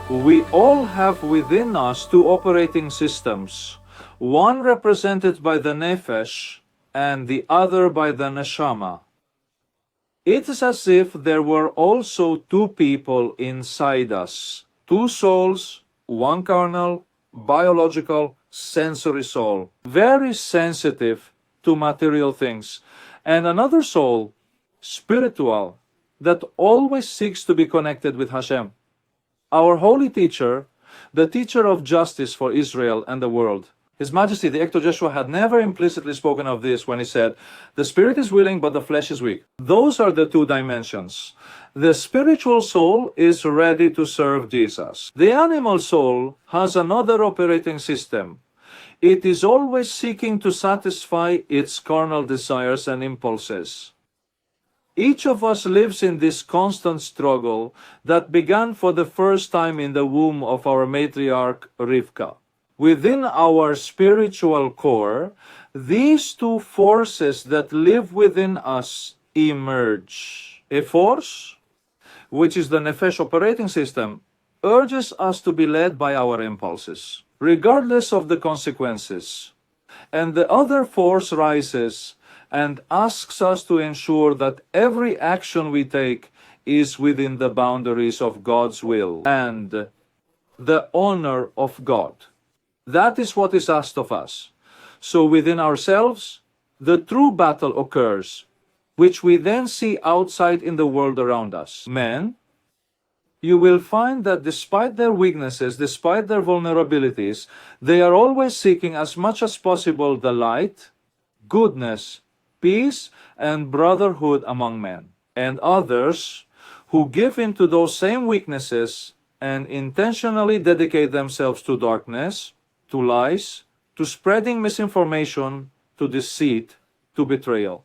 We all have within us two operating systems, one represented by the Nefesh and the other by the Neshama. It is as if there were also two people inside us, two souls, one carnal, biological, sensory soul, very sensitive to material things, and another soul, spiritual, that always seeks to be connected with Hashem. Our holy teacher, the teacher of justice for Israel and the world, His Majesty the Ector Joshua had never implicitly spoken of this when he said, "The spirit is willing, but the flesh is weak." Those are the two dimensions. The spiritual soul is ready to serve Jesus. The animal soul has another operating system. It is always seeking to satisfy its carnal desires and impulses. Each of us lives in this constant struggle that began for the first time in the womb of our matriarch Rivka. Within our spiritual core, these two forces that live within us emerge. A force, which is the Nefesh operating system, urges us to be led by our impulses, regardless of the consequences. And the other force rises and asks us to ensure that every action we take is within the boundaries of God's will and the honor of God. That is what is asked of us. So within ourselves, the true battle occurs, which we then see outside in the world around us. Men, you will find that despite their weaknesses, despite their vulnerabilities, they are always seeking as much as possible the light, goodness, peace, and brotherhood among men. And others who give in to those same weaknesses and intentionally dedicate themselves to darkness, to lies, to spreading misinformation, to deceit, to betrayal.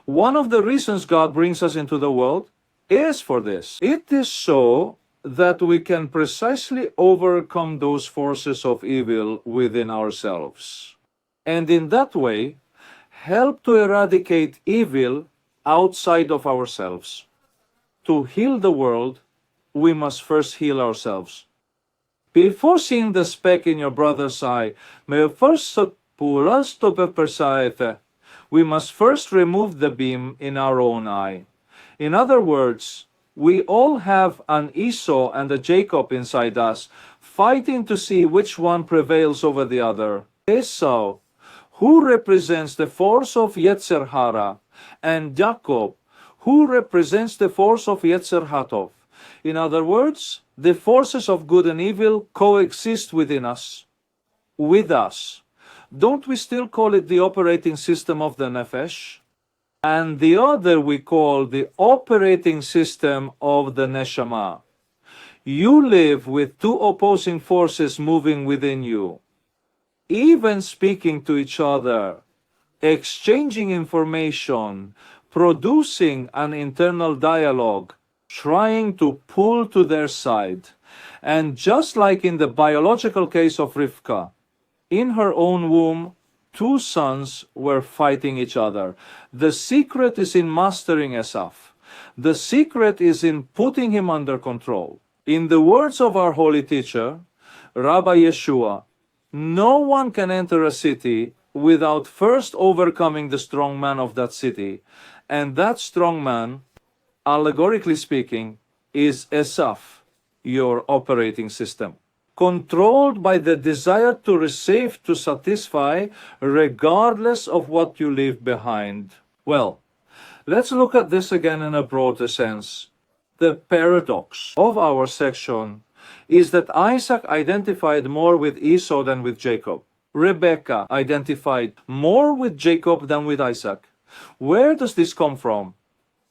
One of the reasons God brings us into the world is for this. It is so that we can precisely overcome those forces of evil within ourselves. And in that way, help to eradicate evil outside of ourselves. To heal the world, we must first heal ourselves. Before seeing the speck in your brother's eye, we must first remove the beam in our own eye. In other words, we all have an Esau and a Jacob inside us, fighting to see which one prevails over the other. Esau, who represents the force of Yetzer Hara, and Jacob, who represents the force of Yetzer Hatov. In other words, the forces of good and evil coexist within us, with us. Don't we still call it the operating system of the Nefesh? And the other we call the operating system of the Neshama. You live with two opposing forces moving within you, even speaking to each other, exchanging information, producing an internal dialogue, trying to pull to their side. And just like in the biological case of Rivka, in her own womb, two sons were fighting each other. The secret is in mastering Esau. The secret is in putting him under control. In the words of our holy teacher, Rabbi Yeshua, no one can enter a city without first overcoming the strong man of that city. And that strong man, allegorically speaking, is Esau, your operating system, controlled by the desire to receive, to satisfy, regardless of what you leave behind. Well, let's look at this again in a broader sense. The paradox of our section is that Isaac identified more with Esau than with Jacob. Rebekah identified more with Jacob than with Isaac. Where does this come from?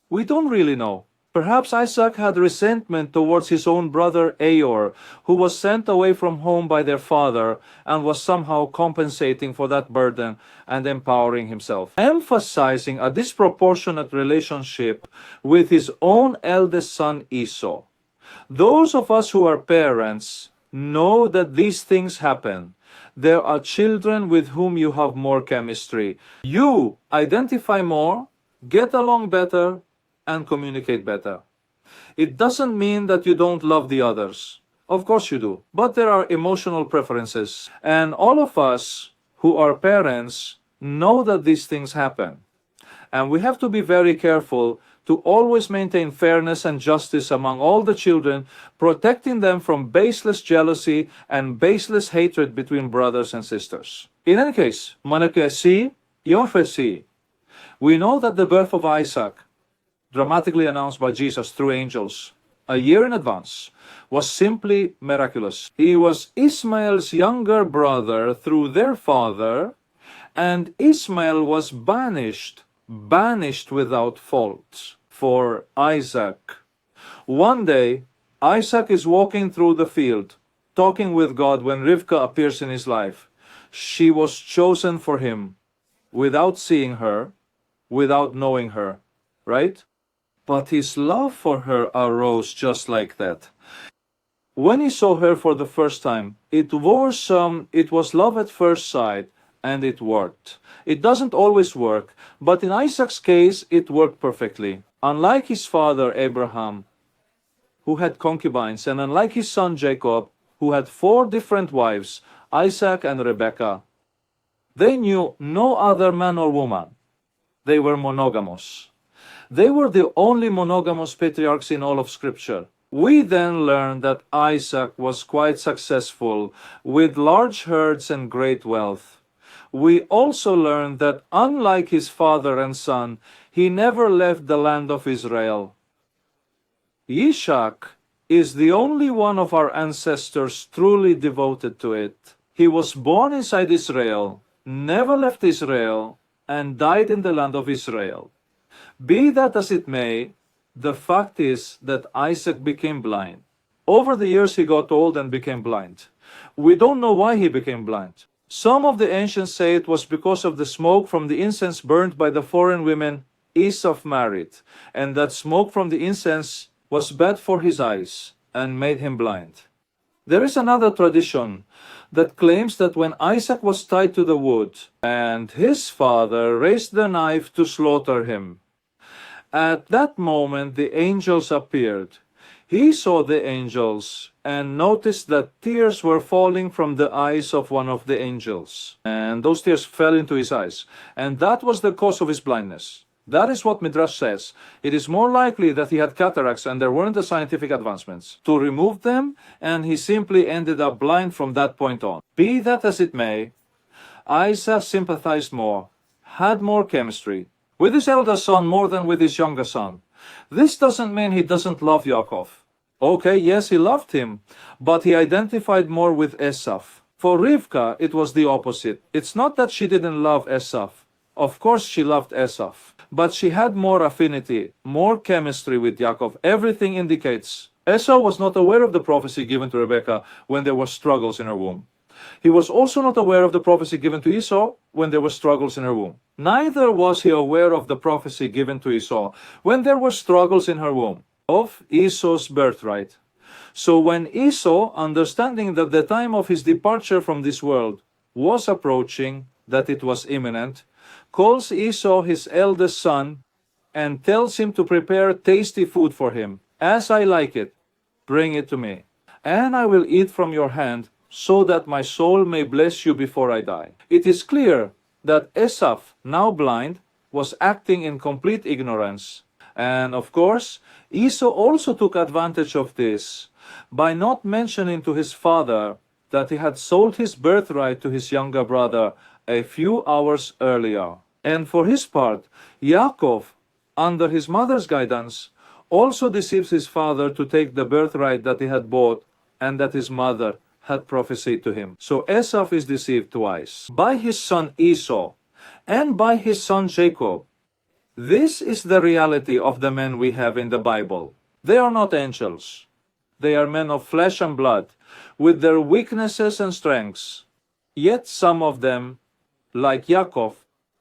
We don't really know. Perhaps Isaac had resentment towards his own brother Aor, who was sent away from home by their father and was somehow compensating for that burden and empowering himself, emphasizing a disproportionate relationship with his own eldest son Esau. Those of us who are parents know that these things happen. There are children with whom you have more chemistry. You identify more, get along better, and communicate better. It doesn't mean that you don't love the others. Of course you do. But there are emotional preferences. And all of us who are parents know that these things happen. And we have to be very careful to always maintain fairness and justice among all the children, protecting them from baseless jealousy and baseless hatred between brothers and sisters. In any case, Manakesi, Yofesi, we know that the birth of Isaac, dramatically announced by Jesus through angels, a year in advance, was simply miraculous. He was Ishmael's younger brother through their father, and Ishmael was banished without fault for Isaac. One day, Isaac is walking through the field, talking with God when Rivka appears in his life. She was chosen for him without seeing her, without knowing her, right? But his love for her arose just like that. When he saw her for the first time, it was love at first sight, and it worked. It doesn't always work, but in Isaac's case, it worked perfectly. Unlike his father Abraham, who had concubines, and unlike his son Jacob, who had 4 different wives, Isaac and Rebekah, they knew no other man or woman. They were monogamous. They were the only monogamous patriarchs in all of Scripture. We then learn that Isaac was quite successful with large herds and great wealth. We also learn that unlike his father and son, he never left the land of Israel. Yishak is the only one of our ancestors truly devoted to it. He was born inside Israel, never left Israel, and died in the land of Israel. Be that as it may, the fact is that Isaac became blind. Over the years he got old and became blind. We don't know why he became blind. Some of the ancients say it was because of the smoke from the incense burned by the foreign women Esau married, and that smoke from the incense was bad for his eyes and made him blind. There is another tradition that claims that when Isaac was tied to the wood and his father raised the knife to slaughter him, at that moment the angels appeared. He saw the angels and noticed that tears were falling from the eyes of one of the angels. And those tears fell into his eyes. And that was the cause of his blindness. That is what Midrash says. It is more likely that he had cataracts and there weren't the scientific advancements to remove them, and he simply ended up blind from that point on. Be that as it may, Isaac sympathized more, had more chemistry, with his elder son more than with his younger son. This doesn't mean he doesn't love Yaakov. Okay, yes, he loved him, but he identified more with Esau. For Rivka, it was the opposite. It's not that she didn't love Esau. Of course she loved Esau, but she had more affinity, more chemistry with Yaakov. Everything indicates Esau was not aware of the prophecy given to Rebekah when there were struggles in her womb. He was also not aware of the prophecy given to Esau when there were struggles in her womb. Neither was he aware of the prophecy given to Esau when there were struggles in her womb of Esau's birthright. So when Esau, understanding that the time of his departure from this world was approaching, that it was imminent, calls Esau his eldest son and tells him to prepare tasty food for him. As I like it, bring it to me, and I will eat from your hand, so that my soul may bless you before I die. It is clear that Esau, now blind, was acting in complete ignorance. And of course, Esau also took advantage of this by not mentioning to his father that he had sold his birthright to his younger brother a few hours earlier. And for his part, Yaakov, under his mother's guidance, also deceives his father to take the birthright that he had bought and that his mother had prophesied to him. So Esau is deceived twice, by his son Esau and by his son Jacob. This is the reality of the men we have in the Bible. They are not angels. They are men of flesh and blood, with their weaknesses and strengths. Yet some of them, like Yaakov,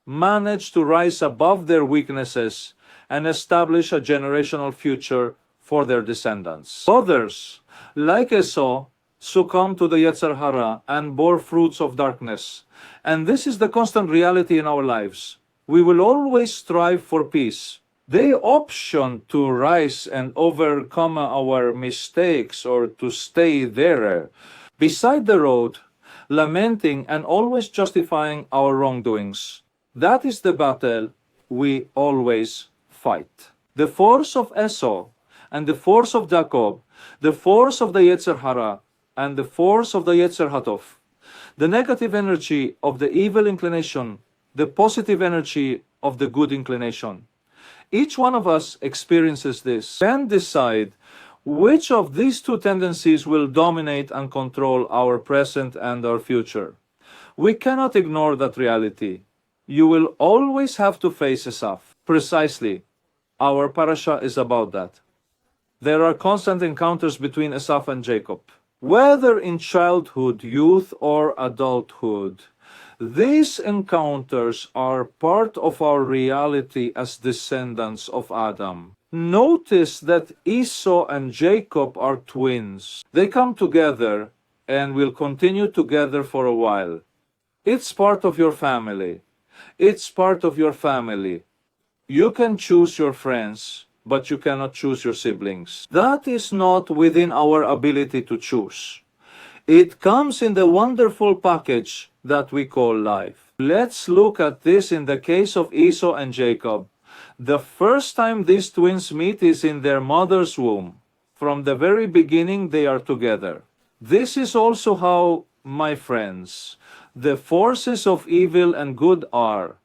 manage to rise above their weaknesses and establish a generational future for their descendants. Others, like Esau, succumbed to the Yetzer Hara and bore fruits of darkness. And this is the constant reality in our lives. We will always strive for peace, The option to rise and overcome our mistakes or to stay there beside the road, lamenting and always justifying our wrongdoings. That is the battle we always fight. The force of Esau and the force of Jacob, the force of the Yetzer Hara and the force of the Yetzer Hatov, the negative energy of the evil inclination, the positive energy of the good inclination. Each one of us experiences this and decide which of these two tendencies will dominate and control our present and our future. We cannot ignore that reality. You will always have to face Esau. Precisely, our Parasha is about that. There are constant encounters between Esau and Jacob. Whether in childhood, youth, or adulthood, these encounters are part of our reality as descendants of Adam. Notice that Esau and Jacob are twins. They come together and will continue together for a while. It's part of your family. It's part of your family. You can choose your friends, but you cannot choose your siblings. That is not within our ability to choose. It comes in the wonderful package that we call life. Let's look at this in the case of Esau and Jacob. The first time these twins meet is in their mother's womb. From the very beginning, they are together. This is also how, my friends, the forces of evil and good are.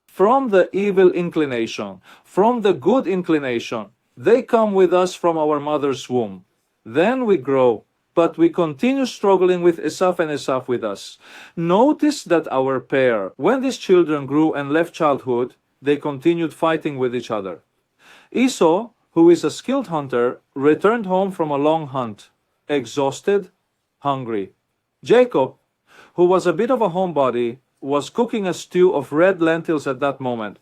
From the evil inclination, from the good inclination, they come with us from our mother's womb. Then we grow, but we continue struggling with Esau and Esau with us. Notice that our pair, when these children grew and left childhood, they continued fighting with each other. Esau, who is a skilled hunter, returned home from a long hunt, exhausted, hungry. Jacob, who was a bit of a homebody, was cooking a stew of red lentils at that moment.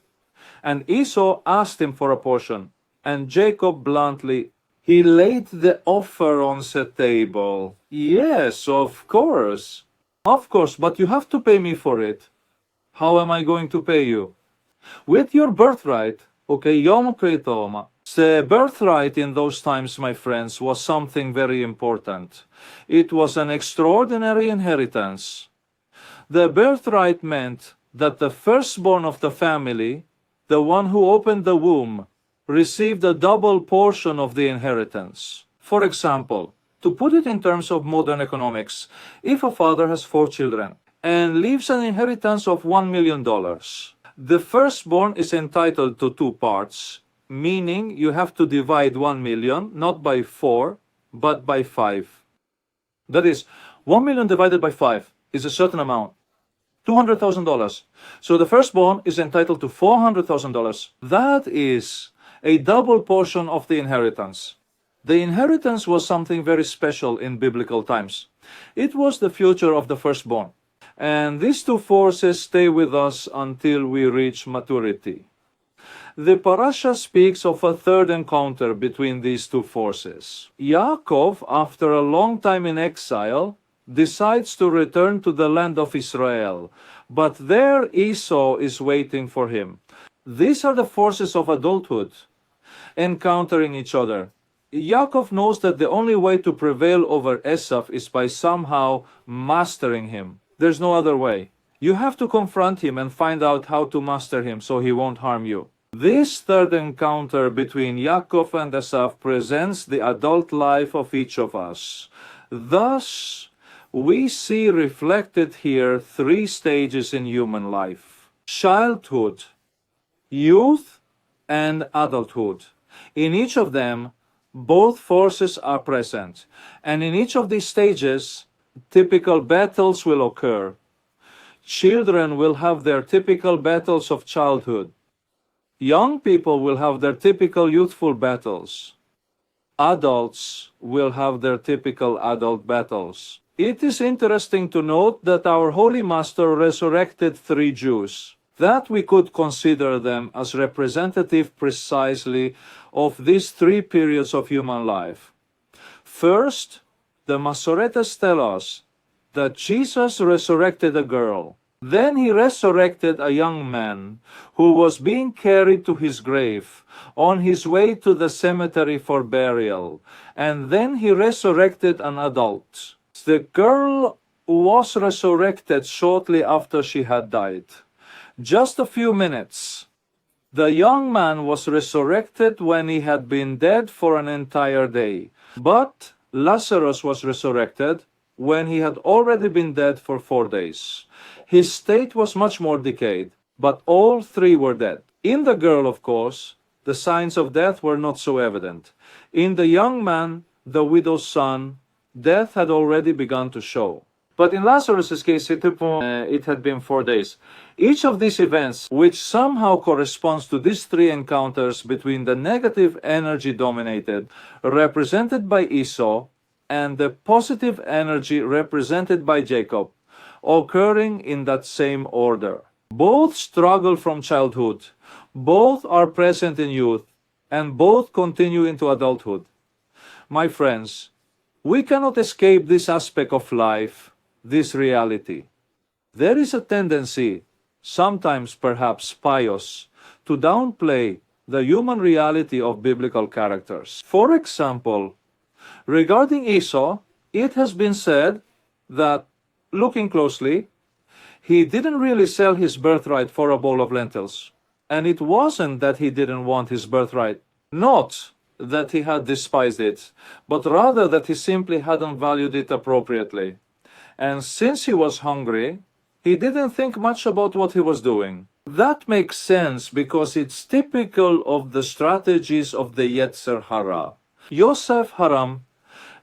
And Esau asked him for a portion, and Jacob bluntly, he laid the offer on the table. Yes, of course. Of course, but you have to pay me for it. How am I going to pay you? With your birthright, okay, Yom Kritoma. The birthright in those times, my friends, was something very important. It was an extraordinary inheritance. The birthright meant that the firstborn of the family, the one who opened the womb, received a double portion of the inheritance. For example, to put it in terms of modern economics, if a father has 4 children and leaves an inheritance of $1 million, the firstborn is entitled to 2 parts, meaning you have to divide 1 million not by 4, but by 5. That is, 1 million divided by 5 is a certain amount, $200,000. So the firstborn is entitled to $400,000. That is a double portion of the inheritance. The inheritance was something very special in biblical times. It was the future of the firstborn. And these two forces stay with us until we reach maturity. The Parasha speaks of a third encounter between these two forces. Yaakov, after a long time in exile, decides to return to the land of Israel, but there Esau is waiting for him. These are the forces of adulthood, encountering each other. Yaakov knows that the only way to prevail over Esau is by somehow mastering him. There's no other way. You have to confront him and find out how to master him so he won't harm you. This third encounter between Yaakov and Esau presents the adult life of each of us. Thus, we see reflected here 3 stages in human life: childhood, youth, and adulthood. In each of them, both forces are present, and in each of these stages, typical battles will occur. Children will have their typical battles of childhood. Young people will have their typical youthful battles. Adults will have their typical adult battles. It is interesting to note that our Holy Master resurrected 3 Jews, that we could consider them as representative precisely of these 3 periods of human life. First, the Masoretes tell us that Jesus resurrected a girl. Then he resurrected a young man who was being carried to his grave on his way to the cemetery for burial. And then he resurrected an adult. The girl was resurrected shortly after she had died. Just a few minutes. The young man was resurrected when he had been dead for an entire day. But Lazarus was resurrected when he had already been dead for 4 days. His state was much more decayed, but all three were dead. In the girl, of course, the signs of death were not so evident. In the young man, the widow's son, death had already begun to show. But in Lazarus' case, it had been 4 days. Each of these events, which somehow corresponds to these three encounters between the negative energy dominated, represented by Esau, and the positive energy represented by Jacob, occurring in that same order. Both struggle from childhood, both are present in youth, and both continue into adulthood. My friends, we cannot escape this aspect of life, this reality. There is a tendency, sometimes perhaps pious, to downplay the human reality of biblical characters. For example, regarding Esau, it has been said that, looking closely, he didn't really sell his birthright for a bowl of lentils. And it wasn't that he didn't want his birthright, not that he had despised it, but rather that he simply hadn't valued it appropriately. And since he was hungry, he didn't think much about what he was doing. That makes sense because it's typical of the strategies of the Yetzer Hara. Yosef Haram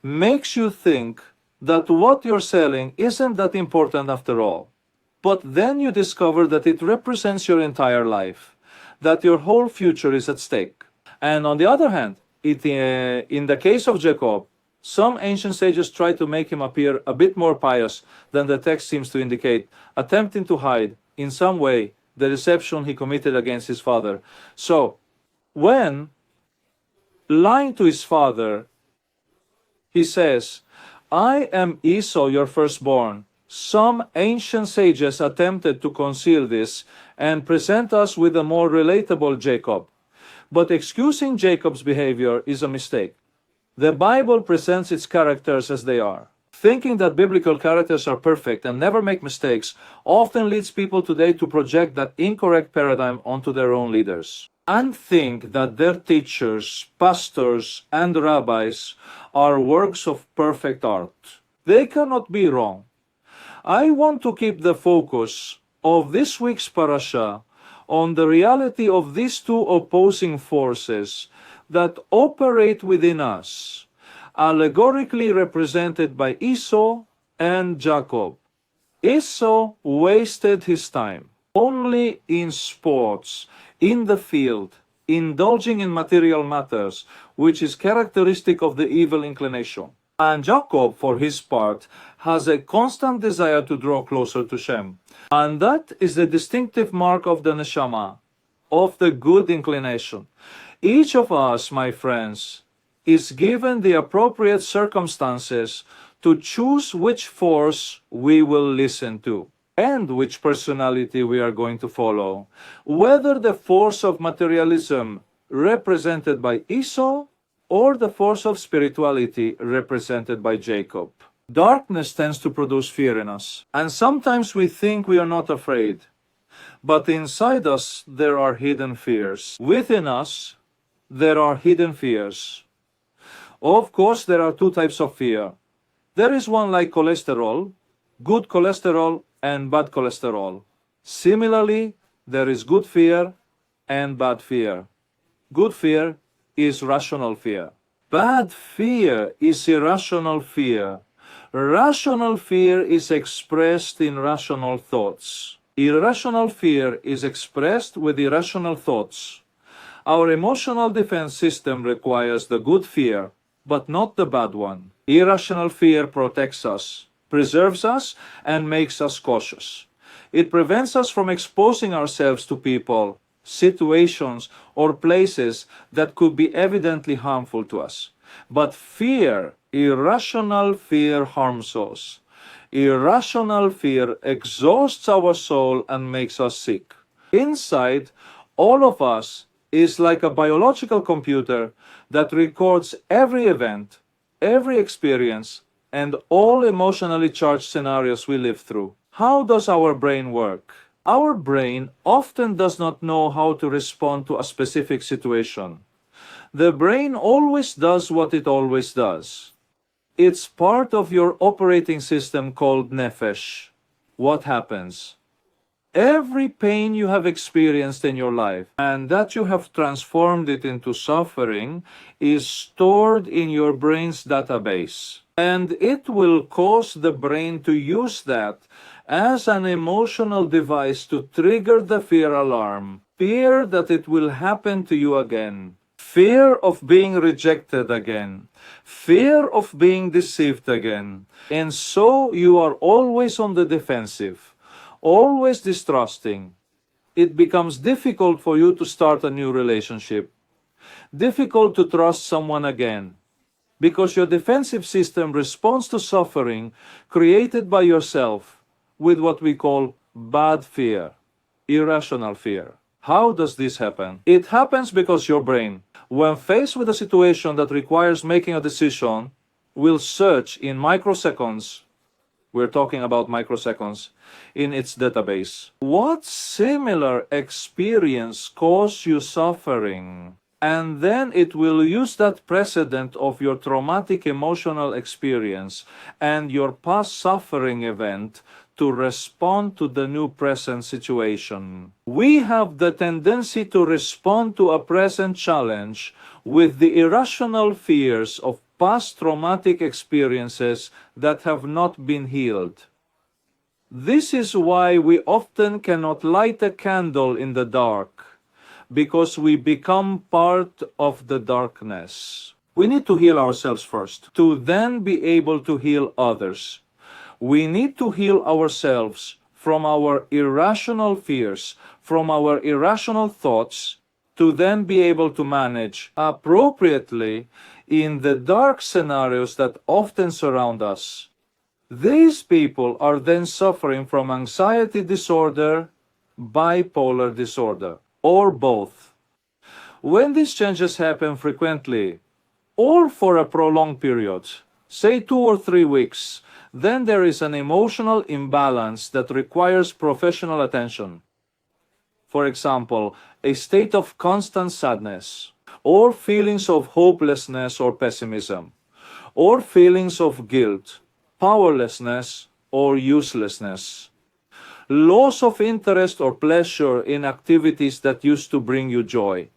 makes you think that what you're selling isn't that important after all. But then you discover that it represents your entire life, that your whole future is at stake. And on the other hand, in the case of Jacob, some ancient sages try to make him appear a bit more pious than the text seems to indicate, attempting to hide, in some way, the deception he committed against his father. So, when, lying to his father, he says, "I am Esau, your firstborn," some ancient sages attempted to conceal this and present us with a more relatable Jacob. But excusing Jacob's behavior is a mistake. The Bible presents its characters as they are. Thinking that biblical characters are perfect and never make mistakes often leads people today to project that incorrect paradigm onto their own leaders, and think that their teachers, pastors, and rabbis are works of perfect art. They cannot be wrong. I want to keep the focus of this week's Parasha on the reality of these two opposing forces that operate within us, allegorically represented by Esau and Jacob. Esau wasted his time only in sports, in the field, indulging in material matters, which is characteristic of the evil inclination. And Jacob, for his part, has a constant desire to draw closer to Shem. And that is the distinctive mark of the neshama, of the good inclination. Each of us, my friends, is given the appropriate circumstances to choose which force we will listen to and which personality we are going to follow, whether the force of materialism represented by Esau or the force of spirituality represented by Jacob. Darkness tends to produce fear in us, and sometimes we think we are not afraid, but inside us there are hidden fears. Within us, there are hidden fears. Of course, there are two types of fear. There is one like cholesterol, good cholesterol and bad cholesterol. Similarly, there is good fear and bad fear. Good fear is rational fear. Bad fear is irrational fear. Rational fear is expressed in rational thoughts. Irrational fear is expressed with irrational thoughts. Our emotional defense system requires the good fear, but not the bad one. Irrational fear protects us, preserves us, and makes us cautious. It prevents us from exposing ourselves to people, situations, or places that could be evidently harmful to us. But fear, irrational fear, harms us. Irrational fear exhausts our soul and makes us sick. Inside, all of us is like a biological computer that records every event, every experience, and all emotionally charged scenarios we live through. How does our brain work? Our brain often does not know how to respond to a specific situation. The brain always does what it always does. It's part of your operating system called nefesh. What happens? Every pain you have experienced in your life and that you have transformed it into suffering is stored in your brain's database. And it will cause the brain to use that as an emotional device to trigger the fear alarm. Fear that it will happen to you again. Fear of being rejected again. Fear of being deceived again. And so you are always on the defensive, always distrusting. It becomes difficult for you to start a new relationship. Difficult to trust someone again. Because your defensive system responds to suffering created by yourself with what we call bad fear, irrational fear. How does this happen? It happens because your brain, when faced with a situation that requires making a decision, will search in microseconds, we're talking about microseconds, in its database. What similar experience caused you suffering? And then it will use that precedent of your traumatic emotional experience and your past suffering event to respond to the new present situation. We have the tendency to respond to a present challenge with the irrational fears of past traumatic experiences that have not been healed. This is why we often cannot light a candle in the dark, because we become part of the darkness. We need to heal ourselves first, to then be able to heal others. We need to heal ourselves from our irrational fears, from our irrational thoughts, to then be able to manage appropriately in the dark scenarios that often surround us. These people are then suffering from anxiety disorder, bipolar disorder, or both. When these changes happen frequently, or for a prolonged period, say 2 or 3 weeks, then there is an emotional imbalance that requires professional attention. For example, a state of constant sadness, or feelings of hopelessness or pessimism, or feelings of guilt, powerlessness, or uselessness. Loss of interest or pleasure in activities that used to bring you joy.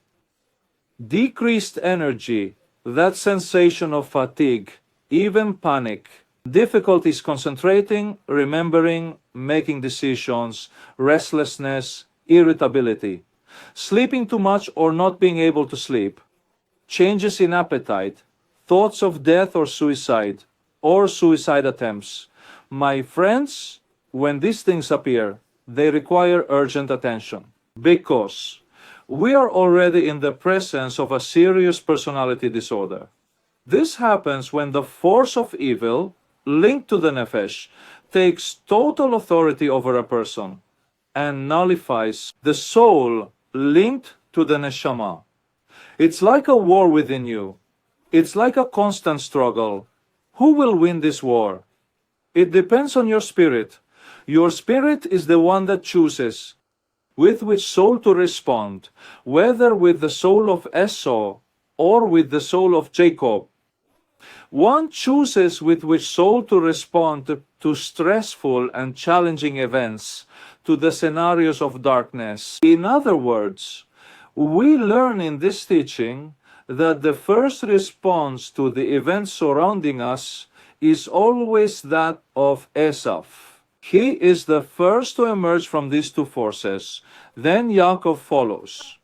Decreased energy, that sensation of fatigue, even panic. Difficulties concentrating, remembering, making decisions, restlessness, irritability. Sleeping too much or not being able to sleep. Changes in appetite, thoughts of death or suicide attempts. My friends, when these things appear, they require urgent attention, because we are already in the presence of a serious personality disorder. This happens when the force of evil, linked to the nefesh, takes total authority over a person and nullifies the soul linked to the neshama. It's like a war within you. It's like a constant struggle. Who will win this war? It depends on your spirit. Your spirit is the one that chooses with which soul to respond, whether with the soul of Esau or with the soul of Jacob. One chooses with which soul to respond to stressful and challenging events, to the scenarios of darkness. In other words, we learn in this teaching that the first response to the events surrounding us is always that of Esau. He is the first to emerge from these two forces, then Jacob follows.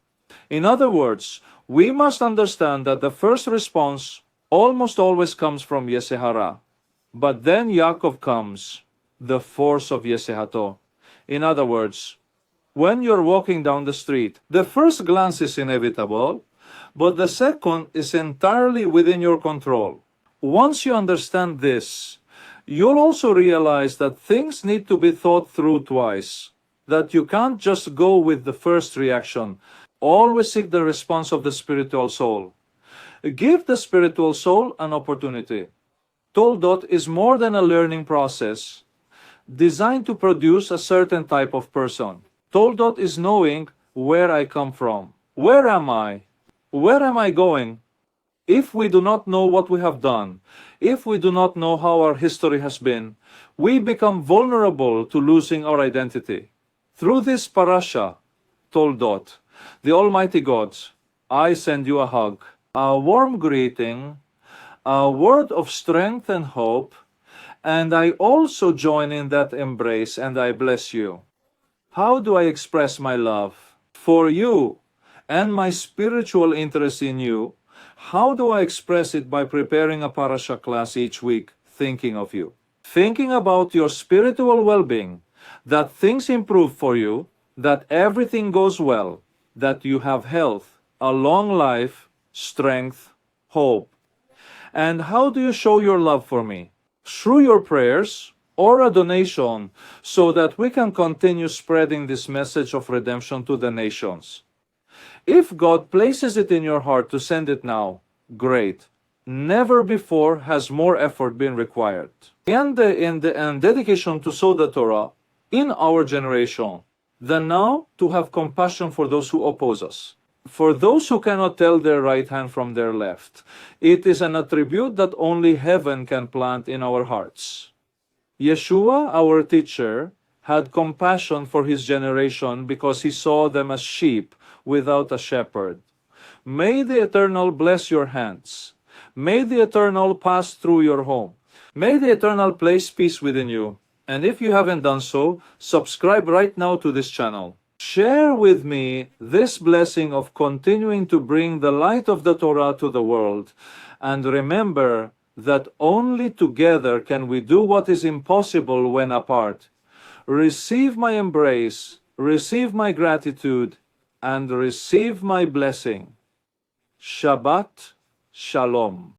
In other words, we must understand that the first response almost always comes from Yesehara, but then Jacob comes, the force of Yesehato. In other words, when you're walking down the street, the first glance is inevitable, but the second is entirely within your control. Once you understand this, You'll also realize that things need to be thought through twice, that you can't just go with the first reaction. Always seek the response of the spiritual soul. Give the spiritual soul an opportunity. Toldot is more than a learning process designed to produce a certain type of person. Toldot is knowing where I come from. Where am I? Where am I going? If we do not know what we have done, if we do not know how our history has been, we become vulnerable to losing our identity. Through this Parasha, Toldot, the Almighty God, I send you a hug, a warm greeting, a word of strength and hope, and I also join in that embrace and I bless you. How do I express my love for you and my spiritual interest in you? How do I express it? By preparing a Parasha class each week, thinking of you, thinking about your spiritual well-being, that things improve for you, that everything goes well, that you have health, a long life, strength, hope. And how do you show your love for me? Through your prayers or a donation, so that we can continue spreading this message of redemption to the nations. If God places it in your heart to send it now, great. Never before has more effort been required. And dedication to sow the Torah in our generation, than now to have compassion for those who oppose us. For those who cannot tell their right hand from their left, it is an attribute that only heaven can plant in our hearts. Yeshua, our teacher, had compassion for his generation because he saw them as sheep without a shepherd. May the Eternal bless your hands. May the Eternal pass through your home. May the Eternal place peace within you. And if you haven't done so, subscribe right now to this channel. Share with me this blessing of continuing to bring the light of the Torah to the world. And remember that only together can we do what is impossible when apart. Receive my embrace, receive my gratitude, and receive my blessing. Shabbat Shalom.